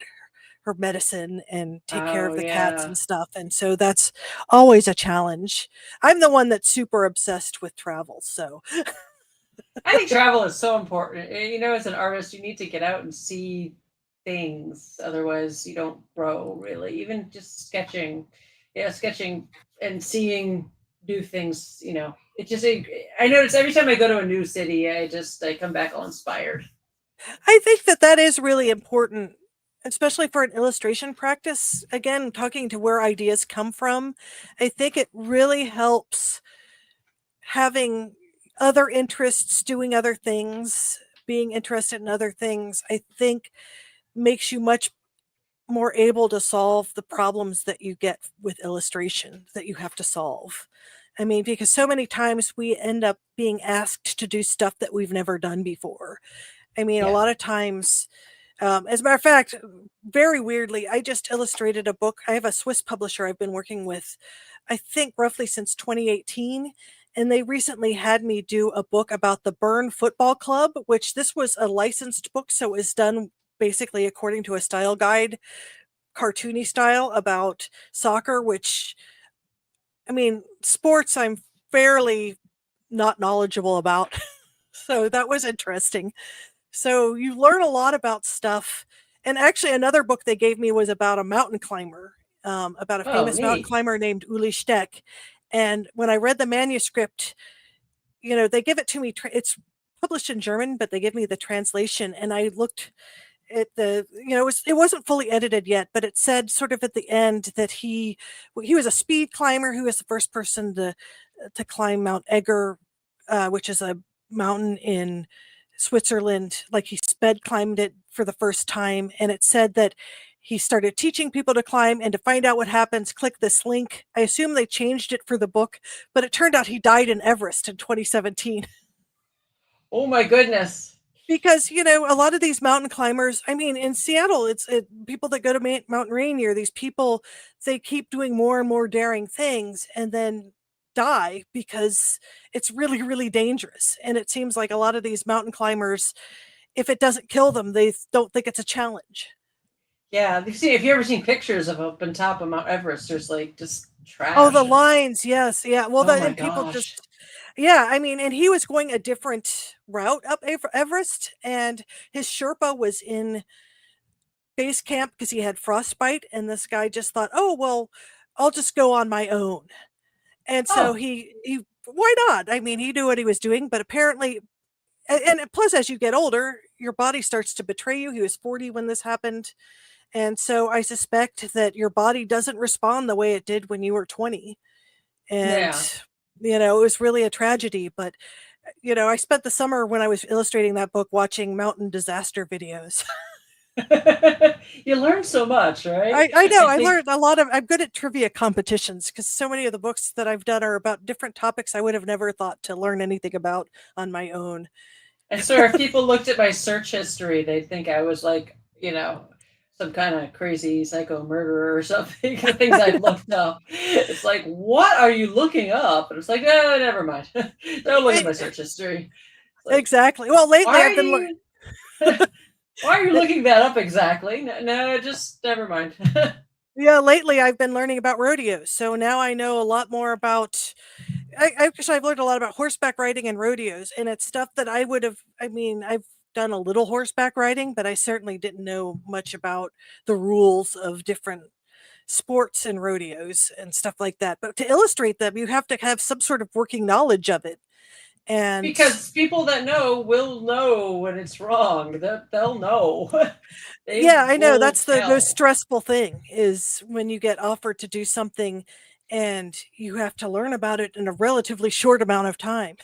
[SPEAKER 2] her medicine and take care
[SPEAKER 1] Oh
[SPEAKER 2] of the cats
[SPEAKER 1] yeah.
[SPEAKER 2] and stuff. And so that's always a challenge. I'm the one that's super obsessed with travel. So
[SPEAKER 1] I think travel is so important. As an artist, you need to get out and see things. Otherwise, you don't grow really. Even just sketching, sketching and seeing new things. I notice every time I go to a new city, I come back all inspired.
[SPEAKER 2] I think that that is really important, especially for an illustration practice. Again, talking to where ideas come from, I think it really helps having other interests, doing other things, being interested in other things. I think makes you much more able to solve the problems that you get with illustration that you have to solve. I mean, because so many times we end up being asked to do stuff that we've never done before. I mean, a
[SPEAKER 1] Yeah.
[SPEAKER 2] lot of times, as a matter of fact, very weirdly, I just illustrated a book. I have a Swiss publisher I've been working with, I think, roughly since 2018. And they recently had me do a book about the Bern Football Club, which this was a licensed book. So it was done basically according to a style guide, cartoony style about soccer, which, I mean, sports I'm fairly not knowledgeable about. So that was interesting. So you learn a lot about stuff. And actually, another book they gave me was about a mountain climber, about a
[SPEAKER 1] Oh,
[SPEAKER 2] famous mountain
[SPEAKER 1] neat.
[SPEAKER 2] climber named Uli Steck. And when I read the manuscript, they give it to me. It's published in German, but they give me the translation. And I looked at it wasn't fully edited yet, but it said sort of at the end that he was a speed climber who was the first person to climb Mount Egger, which is a mountain in Switzerland. Like he sped climbed it for the first time, and it said that he started teaching people to climb. And to find out what happens, click this link. I assume they changed it for the book, but it turned out he died in Everest in 2017.
[SPEAKER 1] Oh my goodness.
[SPEAKER 2] Because a lot of these mountain climbers, I mean, in Seattle, people that go to Mount Rainier, these people, they keep doing more and more daring things and then die because it's really, really dangerous. And it seems like a lot of these mountain climbers, if it doesn't kill them, they don't think it's a challenge.
[SPEAKER 1] Yeah, if you ever seen pictures of up on top of Mount Everest, there's like just
[SPEAKER 2] Oh, the
[SPEAKER 1] trash and
[SPEAKER 2] lines, yes, yeah. Well,
[SPEAKER 1] oh my
[SPEAKER 2] and people just,
[SPEAKER 1] gosh.
[SPEAKER 2] yeah. I mean, and he was going a different route up Everest, and his Sherpa was in base camp because he had frostbite, and this guy just thought, oh well, I'll just go on my own. And so
[SPEAKER 1] Oh,
[SPEAKER 2] he why not? I mean, he knew what he was doing, but apparently, and plus, as you get older, your body starts to betray you. He was 40 when this happened. And so I suspect that your body doesn't respond the way it did when you were 20. And,
[SPEAKER 1] yeah.
[SPEAKER 2] it was really a tragedy. But, I spent the summer when I was illustrating that book watching mountain disaster videos.
[SPEAKER 1] You learn so much, right?
[SPEAKER 2] I know.
[SPEAKER 1] I
[SPEAKER 2] I
[SPEAKER 1] think,
[SPEAKER 2] learned I'm good at trivia competitions because so many of the books that I've done are about different topics I would have never thought to learn anything about on my own.
[SPEAKER 1] and so if people looked at my search history, they'd think I was like, some kind of crazy psycho murderer or something. The things I've looked up. It's like, what are you looking up? And it's like, oh, never mind. Don't look at my search history. It's like,
[SPEAKER 2] Exactly. Well, lately
[SPEAKER 1] why are
[SPEAKER 2] I've been
[SPEAKER 1] you why are you looking that up exactly? No, no, just never mind.
[SPEAKER 2] yeah, lately I've been learning about rodeos. So now I know a lot more about I've learned a lot about horseback riding and rodeos, and it's stuff that I would have I mean, I've done a little horseback riding, but I certainly didn't know much about the rules of different sports and rodeos and stuff like that. But to illustrate them, you have to have some sort of working knowledge of it. And
[SPEAKER 1] Because people that know will know when it's wrong. They'll know. They
[SPEAKER 2] yeah, I know
[SPEAKER 1] will
[SPEAKER 2] that's the most
[SPEAKER 1] tell.
[SPEAKER 2] stressful thing is when you get offered to do something and you have to learn about it in a relatively short amount of time.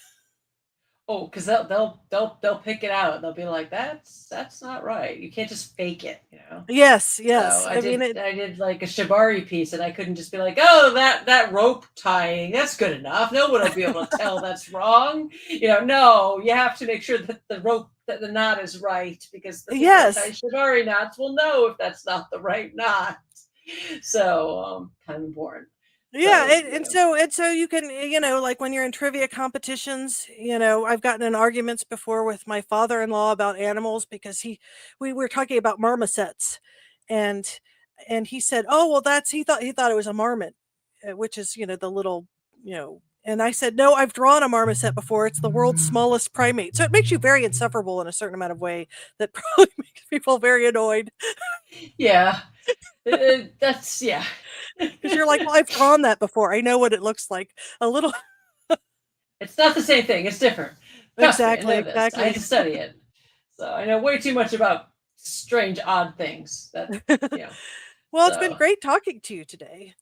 [SPEAKER 1] Oh, because they'll pick it out. They'll be like, that's not right. You can't just fake it.
[SPEAKER 2] Yes,
[SPEAKER 1] So
[SPEAKER 2] yes.
[SPEAKER 1] I
[SPEAKER 2] I mean
[SPEAKER 1] did
[SPEAKER 2] it
[SPEAKER 1] I did like a shibari piece, and I couldn't just be like, oh, that rope tying, that's good enough. No one will be able to tell that's wrong. No, you have to make sure that the knot is right, because the people that tie
[SPEAKER 2] yes.
[SPEAKER 1] shibari knots will know if that's not the right knot. So kind of important.
[SPEAKER 2] Yeah,
[SPEAKER 1] So
[SPEAKER 2] and so you can, like when you're in trivia competitions, I've gotten in arguments before with my father-in-law about animals because we were talking about marmosets, and he said, "Oh, well, he thought it was a marmot, which is the little, And I said, "No, I've drawn a marmoset before. It's the world's smallest primate." So it makes you very insufferable in a certain amount of way that probably makes people very annoyed
[SPEAKER 1] yeah, that's yeah.
[SPEAKER 2] because you're like, "Well, I've drawn that before. I know what it looks like." A little
[SPEAKER 1] It's not the same thing. It's different. Trust me, I
[SPEAKER 2] exactly,
[SPEAKER 1] know this. I had
[SPEAKER 2] exactly.
[SPEAKER 1] to study it. So I know way too much about strange, odd things you know.
[SPEAKER 2] Well, it's been
[SPEAKER 1] So
[SPEAKER 2] great talking to you today.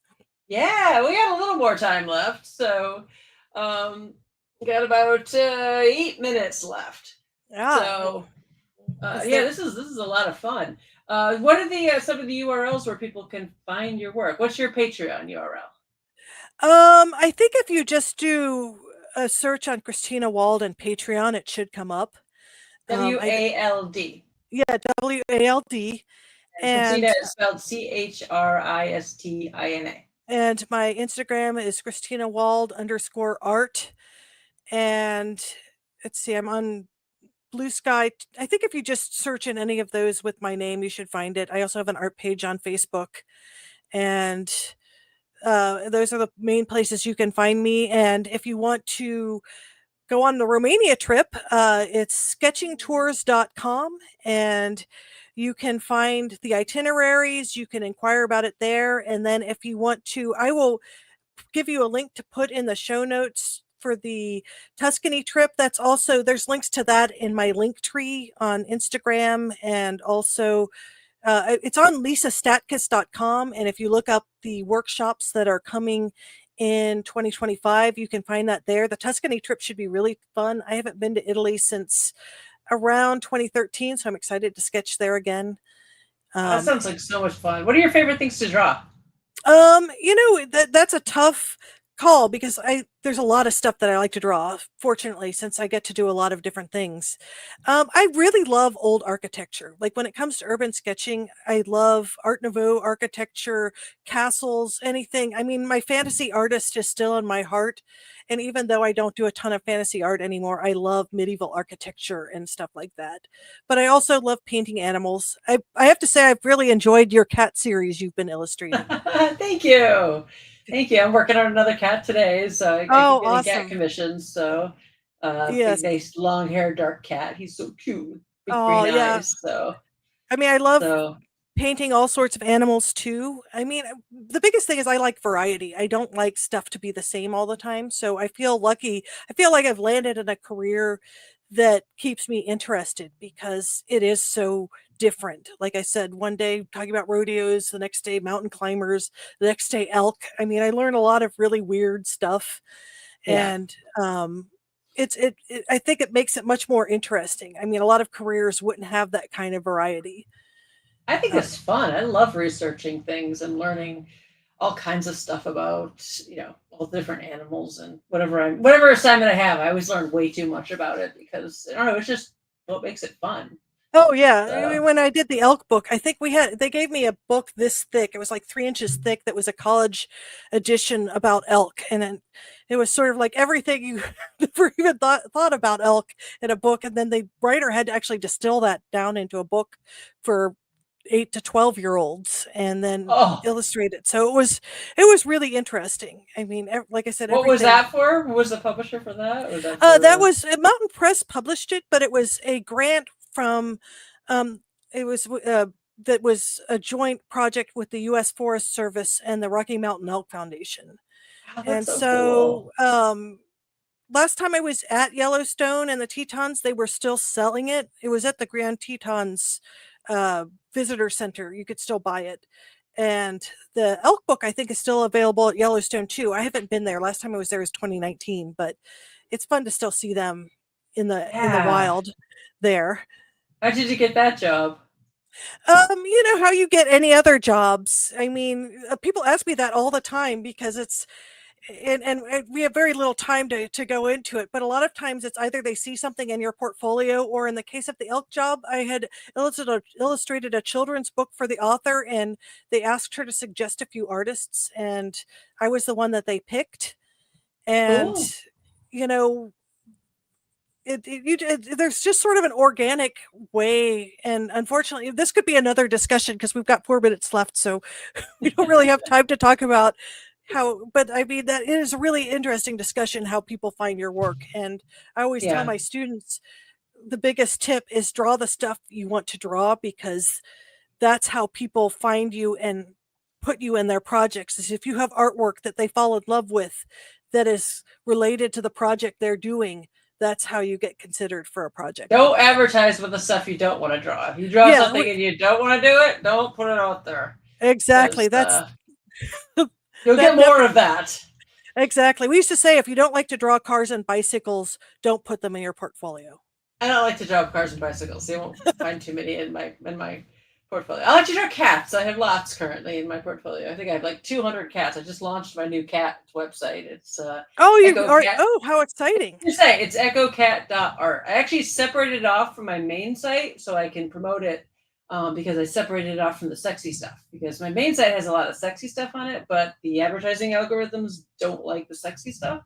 [SPEAKER 1] yeah, we got a little more time left. So we got about 8 minutes left.
[SPEAKER 2] Yeah.
[SPEAKER 1] So
[SPEAKER 2] Is
[SPEAKER 1] yeah,
[SPEAKER 2] there
[SPEAKER 1] this is a lot of fun. What are the some of the URLs where people can find your work? What's your Patreon URL?
[SPEAKER 2] I think if you just do a search on Christina Wald and Patreon, it should come up. I
[SPEAKER 1] WALD.
[SPEAKER 2] Yeah, WALD,
[SPEAKER 1] And Christina
[SPEAKER 2] and
[SPEAKER 1] is spelled CHRISTINA.
[SPEAKER 2] my Instagram is Christina Wald _art, and let's see, I'm on Blue Sky. I think if you just search in any of those with my name, you should find it. I also have an art page on Facebook, and those are the main places you can find me. And if you want to go on the Romania trip, it's sketchingtours.com, and you can find the itineraries. You can inquire about it there. And then if you want to, I will give you a link to put in the show notes for the Tuscany trip. There's links to that in my link tree on Instagram, and also it's on lisastatkus.com, and if you look up the workshops that are coming in 2025, you can find that there. The Tuscany trip should be really fun. I haven't been to Italy since around 2013, so I'm excited to sketch there again.
[SPEAKER 1] That
[SPEAKER 2] Um,
[SPEAKER 1] sounds like so much fun. What are your favorite things to draw?
[SPEAKER 2] that's a tough call because there's a lot of stuff that I like to draw, fortunately, since I get to do a lot of different things. I really love old architecture. Like when it comes to urban sketching, I love Art Nouveau architecture, castles, anything. I mean, my fantasy artist is still in my heart. And even though I don't do a ton of fantasy art anymore, I love medieval architecture and stuff like that. But I also love painting animals. I have to say, I've really enjoyed your cat series you've been illustrating.
[SPEAKER 1] Thank you. Thank you. I'm working on another cat today, so I keep
[SPEAKER 2] Oh,
[SPEAKER 1] getting cat
[SPEAKER 2] awesome.
[SPEAKER 1] commissions. So, big,
[SPEAKER 2] Yes.
[SPEAKER 1] nice, long hair, dark cat. He's so cute, big
[SPEAKER 2] Oh,
[SPEAKER 1] green
[SPEAKER 2] yeah.
[SPEAKER 1] eyes. So,
[SPEAKER 2] I mean, I love
[SPEAKER 1] so.
[SPEAKER 2] painting all sorts of animals too. I mean, the biggest thing is I like variety. I don't like stuff to be the same all the time. So I feel lucky. I feel like I've landed in a career that keeps me interested because it is so different. Like I said, one day talking about rodeos, the next day mountain climbers, the next day elk. I mean, I learn a lot of really weird stuff,
[SPEAKER 1] Yeah.
[SPEAKER 2] and I think it makes it much more interesting. I mean, a lot of careers wouldn't have that kind of variety.
[SPEAKER 1] I think
[SPEAKER 2] Uh,
[SPEAKER 1] it's fun. I love researching things and learning all kinds of stuff about, all different animals and whatever assignment I have. I always learn way too much about it because I don't know, it's just what makes it fun.
[SPEAKER 2] Oh yeah. I
[SPEAKER 1] So,
[SPEAKER 2] mean, when I did the elk book, I think they gave me a book this thick. It was like 3 inches thick. That was a college edition about elk, and then it was sort of like everything you never even thought about elk in a book. And then the writer had to actually distill that down into a book for 8 to 12-year-olds, and then
[SPEAKER 1] oh,
[SPEAKER 2] illustrate it. So it was really interesting. I mean, like I said,
[SPEAKER 1] what was
[SPEAKER 2] everything.
[SPEAKER 1] that for? Who was the publisher for that? Or was that
[SPEAKER 2] That
[SPEAKER 1] for
[SPEAKER 2] was Mountain Press published it, but it was a grant from. Um, it was that was a joint project with the U.S. Forest Service and the Rocky Mountain Elk Foundation.
[SPEAKER 1] wow, that's
[SPEAKER 2] And
[SPEAKER 1] so cool.
[SPEAKER 2] so last time I was at Yellowstone and the Tetons, they were still selling it. It was at the Grand Tetons uh, Visitor Center. You could still buy it. And the elk book, I think, is still available at Yellowstone too. I haven't been there. Last time I was there was 2019, but it's fun to still see them in the
[SPEAKER 1] Yeah.
[SPEAKER 2] wild there.
[SPEAKER 1] How did you get that job?
[SPEAKER 2] You know how you get any other jobs. I mean, people ask me that all the time because it's and we have very little time to go into it, but a lot of times it's either they see something in your portfolio, or in the case of the elk job, I had illustrated a children's book for the author, and they asked her to suggest a few artists, and I was the one that they picked. And
[SPEAKER 1] Cool.
[SPEAKER 2] you know there's just sort of an organic way, and unfortunately this could be another discussion because we've got 4 minutes left, so we don't really have time to talk about how, but I mean, that is a really interesting discussion, how people find your work. And I always tell
[SPEAKER 1] Yeah.
[SPEAKER 2] my students the biggest tip is draw the stuff you want to draw, because that's how people find you and put you in their projects. Is if you have artwork that they fall in love with that is related to the project they're doing, that's how you get considered for a project with
[SPEAKER 1] Don't
[SPEAKER 2] them.
[SPEAKER 1] advertise with the stuff you don't want to draw. If you draw
[SPEAKER 2] Yeah,
[SPEAKER 1] something and you don't want to do it, don't put it out there
[SPEAKER 2] exactly.
[SPEAKER 1] because
[SPEAKER 2] That's
[SPEAKER 1] you'll
[SPEAKER 2] that
[SPEAKER 1] get
[SPEAKER 2] never
[SPEAKER 1] more of that.
[SPEAKER 2] exactly. We used to say if you don't like to draw cars and bicycles, don't put them in your portfolio.
[SPEAKER 1] I don't like to draw cars and bicycles. So you won't find too many in my portfolio. I like to draw cats. I have lots currently in my portfolio. I think I have like 200 cats. I just launched my new cat website. It's
[SPEAKER 2] Oh, you
[SPEAKER 1] Echo
[SPEAKER 2] are.
[SPEAKER 1] Cat.
[SPEAKER 2] Oh, how exciting.
[SPEAKER 1] You say it's echocat.art. I actually separated it off from my main site so I can promote it, because I separated it off from the sexy stuff, because my main site has a lot of sexy stuff on it, but the advertising algorithms don't like the sexy stuff.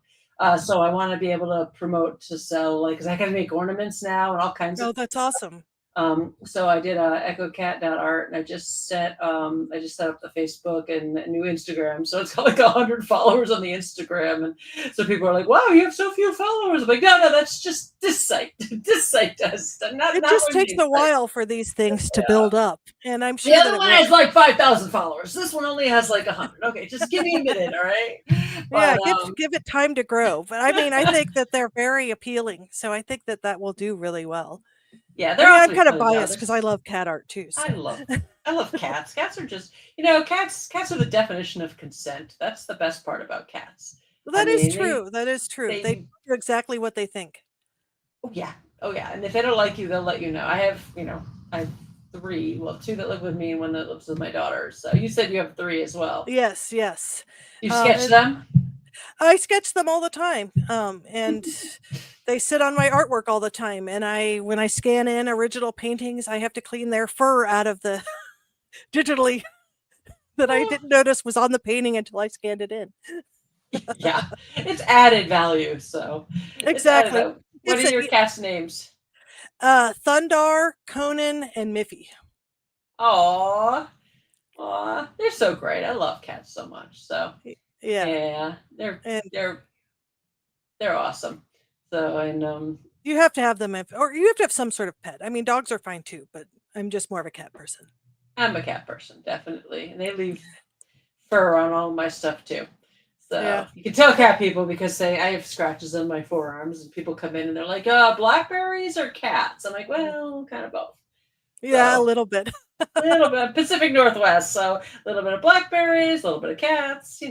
[SPEAKER 1] So I want to be able to promote to sell, like, because I can make ornaments now and all kinds of
[SPEAKER 2] Oh, that's awesome.
[SPEAKER 1] so I did echocat.art, and I just set up the Facebook and a new Instagram. So it's got like 100 followers on the Instagram, and so people are like, "Wow, you have so few followers." I'm like, "No, that's just this site. This site does not
[SPEAKER 2] It
[SPEAKER 1] not
[SPEAKER 2] just
[SPEAKER 1] my
[SPEAKER 2] takes
[SPEAKER 1] main
[SPEAKER 2] a
[SPEAKER 1] site."
[SPEAKER 2] while for these things to
[SPEAKER 1] Yeah.
[SPEAKER 2] build up, and I'm
[SPEAKER 1] The
[SPEAKER 2] sure that
[SPEAKER 1] other
[SPEAKER 2] it
[SPEAKER 1] one
[SPEAKER 2] will.
[SPEAKER 1] has like 5,000 followers. This one only has like 100. Okay, just give me a minute, all right?
[SPEAKER 2] Yeah,
[SPEAKER 1] But
[SPEAKER 2] give it time to grow. But I mean, I think that they're very appealing, so I think that that will do really well.
[SPEAKER 1] yeah,
[SPEAKER 2] I
[SPEAKER 1] they're
[SPEAKER 2] mean, I'm
[SPEAKER 1] awfully
[SPEAKER 2] kind of
[SPEAKER 1] fun to draw.
[SPEAKER 2] biased because I love cat art too.
[SPEAKER 1] I
[SPEAKER 2] So
[SPEAKER 1] love I love cats. Cats are just, cats are the definition of consent. That's the best part about cats.
[SPEAKER 2] well,
[SPEAKER 1] I
[SPEAKER 2] that is
[SPEAKER 1] mean, they
[SPEAKER 2] true. That is true. They
[SPEAKER 1] they
[SPEAKER 2] do exactly what they think.
[SPEAKER 1] oh yeah. Oh yeah. And if they don't like you, they'll let you know. I have three, well, two that live with me and one that lives with my daughter. So you said you have three as well.
[SPEAKER 2] Yes, yes.
[SPEAKER 1] You sketch
[SPEAKER 2] And
[SPEAKER 1] them?
[SPEAKER 2] I sketch them all the time. And they sit on my artwork all the time. And when I scan in original paintings, I have to clean their fur out of the digitally that I
[SPEAKER 1] Oh,
[SPEAKER 2] didn't notice was on the painting until I scanned it in.
[SPEAKER 1] yeah. It's added value, so it's added
[SPEAKER 2] Exactly.
[SPEAKER 1] value. What
[SPEAKER 2] It's
[SPEAKER 1] are
[SPEAKER 2] a
[SPEAKER 1] your cats' names?
[SPEAKER 2] Thundar, Conan, and Miffy.
[SPEAKER 1] Aw. Aw. They're so great. I love cats so much. So
[SPEAKER 2] Yeah.
[SPEAKER 1] yeah,
[SPEAKER 2] And
[SPEAKER 1] they're they're awesome. So and
[SPEAKER 2] you have to have them or you have to have some sort of pet. I mean, dogs are fine too, but I'm just more of a cat person.
[SPEAKER 1] I'm a cat person, definitely. And they leave fur on all my stuff too. So
[SPEAKER 2] Yeah.
[SPEAKER 1] you can tell cat people because I have scratches on my forearms and people come in and they're like, blackberries or cats? I'm like, well, kind of both.
[SPEAKER 2] Yeah, a
[SPEAKER 1] So
[SPEAKER 2] little bit.
[SPEAKER 1] a little bit Pacific Northwest. So a little bit of blackberries, a little bit of cats.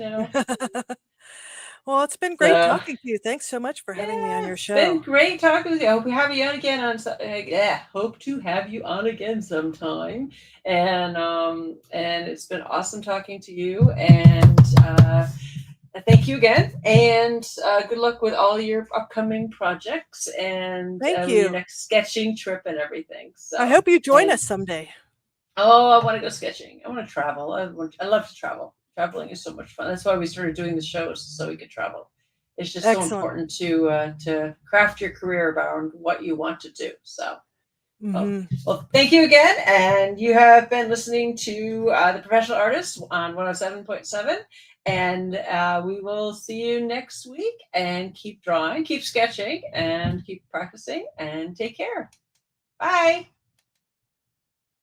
[SPEAKER 2] Well, it's been great
[SPEAKER 1] So
[SPEAKER 2] talking to you. Thanks so much for having me on
[SPEAKER 1] yeah,
[SPEAKER 2] your
[SPEAKER 1] it's been
[SPEAKER 2] show.
[SPEAKER 1] great talking with you. I hope we have you on again hope to have you on again sometime. And it's been awesome talking to you. And thank you again. And good luck with all your upcoming projects and
[SPEAKER 2] Thank
[SPEAKER 1] with your
[SPEAKER 2] you.
[SPEAKER 1] next sketching trip and everything.
[SPEAKER 2] I
[SPEAKER 1] So
[SPEAKER 2] hope you join
[SPEAKER 1] and
[SPEAKER 2] us someday.
[SPEAKER 1] oh, I want to go sketching. I want to travel. I love to travel. Traveling is so much fun. That's why we started doing the shows so we could travel. It's just so
[SPEAKER 2] Excellent.
[SPEAKER 1] important to craft your career around what you want to do. So, well,
[SPEAKER 2] Hmm.
[SPEAKER 1] well, thank you again. And you have been listening to The Professional Artist on 107.7. And we will see you next week. And keep drawing, keep sketching, and keep practicing. And take care. Bye.